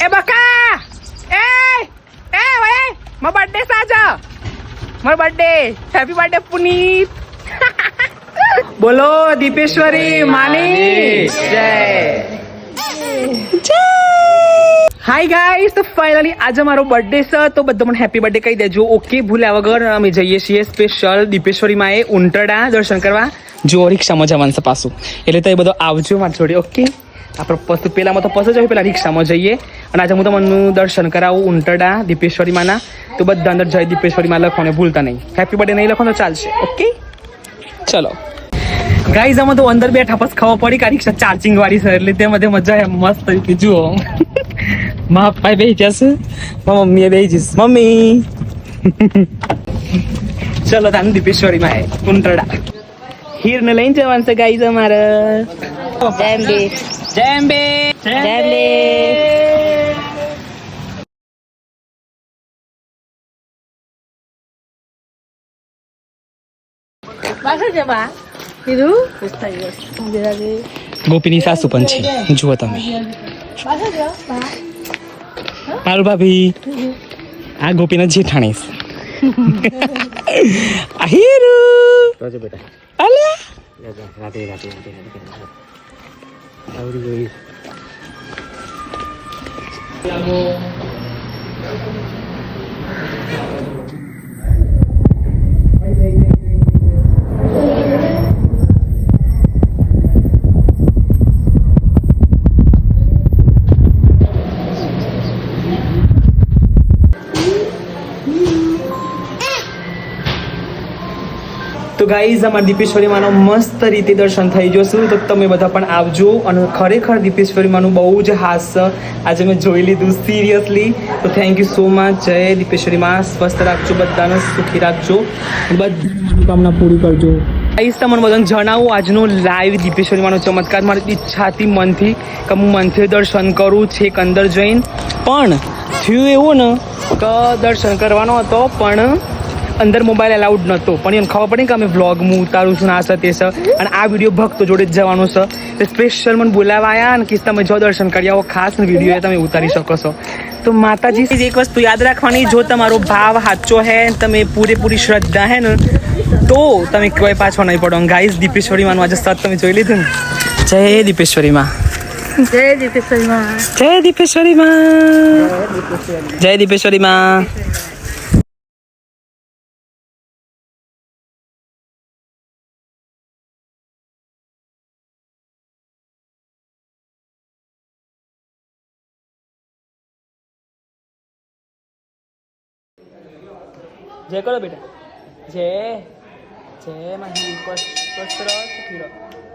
ए बका ए ए ओए my birthday Saja my birthday happy birthday Puneet बोलो दीपेश्वरी मानी जय जय हाय गाइस तो फाइनली आज અમારો બર્થડે છે તો બધા મને હેપી બર્થડે કહી દેજો ઓકે ભૂલ્યા વગર અમે જઈએ છીએ સ્પેશિયલ દીપેશ્વરી માં એ ઉંટરડા દર્શન કરવા જો રિક્ષામાં જવાનું છે પાછું એટલે તો એ બધો આવજો મારી જોડે ઓકે આપણે પછું પેલામાં તો પછું જઈએ પેલા રિક્ષામાં જઈએ અને આજે હું તમને દર્શન કરાવું ઉંટરડા દીપેશ્વરી માના તો બધા અંદર જય દીપેશ્વરી માં લખોને ભૂલતા નહીં હેપી બર્થડે નહીં લખો તો ચાલશે ઓકે ચલો ગાઈઝ આમાં તો અંદર બેઠા પછી ખબર પડી કે રિક્ષા ચાર્જિંગ વાળી છે એટલે તેમાં મજા મસ્ત રીતે જુઓ મારા ભાઈ બેસી જશે મારા મમ્મીએ બેસી જશે મમ્મી ચલો તાન દીપેશ્વરી માં ઉંટરડા હીર ને લઈને જવાનું છે ગાઈઝ અમારે જેમ્બે જેમ્બે જેમ્બે બાસા જબા ગોપીની સાસુ પણ છે જુઓ તમે પારુ ભાભી આ ગોપીના જેઠાણી આહિરુ બેટા અલ્યા રાતે આવડી ગઈ તો ગાઈઝ અમારા દીપેશ્વરી માનો મસ્ત રીતે દર્શન થઈ જશું તો તમે બધા પણ આવજો અને ખરેખર દીપેશ્વરી માનું બહુ જ હાસ્ય આજે મેં જોઈ લીધું સિરિયસલી તો થેન્ક યુ સો મચ જય દીપેશ્વરી માં સ્વસ્થ રાખજો બધાને સુખી રાખજો બધી મનોકામના પૂરી કરજો ગાઈઝ તમને બધાને જણાવું આજનો લાઈવ દીપેશ્વરી માનો ચમત્કાર મારી ઈચ્છાથી મનથી કે હું મનથી દર્શન કરું છેક અંદર જઈને પણ થયું એવું ને કે દર્શન કરવાનો હતો પણ અંદર મોબાઈલ અલાઉડ નહોતો પણ એને ખબર પડી કે અમે વ્લોગ હું ઉતારું છું આ છે તે છે અને આ વિડીયો ભક્તો જોડે જ જવાનો છે તે સ્પેશિયલ મને બોલાવા આવ્યા અને કે તમે જો દર્શન કરી આવો ખાસ વિડીયો તમે ઉતારી શકો છો તો માતાજી એક વસ્તુ યાદ રાખવાની જો તમારો ભાવ સાચો હે તમે પૂરેપૂરી શ્રદ્ધા હે ને તો તમે કોઈ પાછો નહીં પડો ગાઈઝ દીપેશ્વરી માનું આજે સત તમે જોઈ લીધું ને જય દીપેશ્વરી માં જય દીપેશ્વરી માં જય દીપેશ્વરી માં જય દીપેશ્વરી માં જય કરો બેટા જય જય માહી પસ્ત્ર સુખી રહો